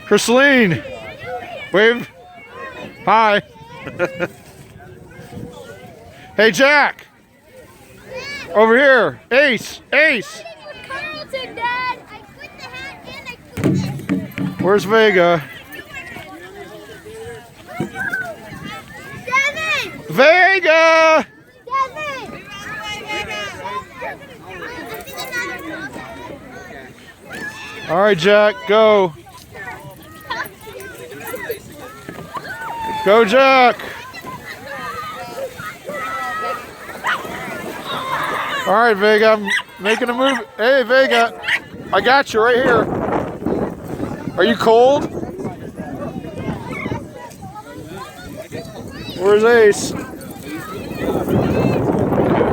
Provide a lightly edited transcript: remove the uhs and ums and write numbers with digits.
Chrisleen, wave. Hi. Hey, Jack. Over here. Ace. Ace. Carlton, Dad. I put the hat and I put this. Where's Vega? Devin. Vega! Devin. All right, Jack, go. Go, Jack. All right, Vega, I'm making a move. Hey, Vega, I got you right here. Are you cold? Where's Ace?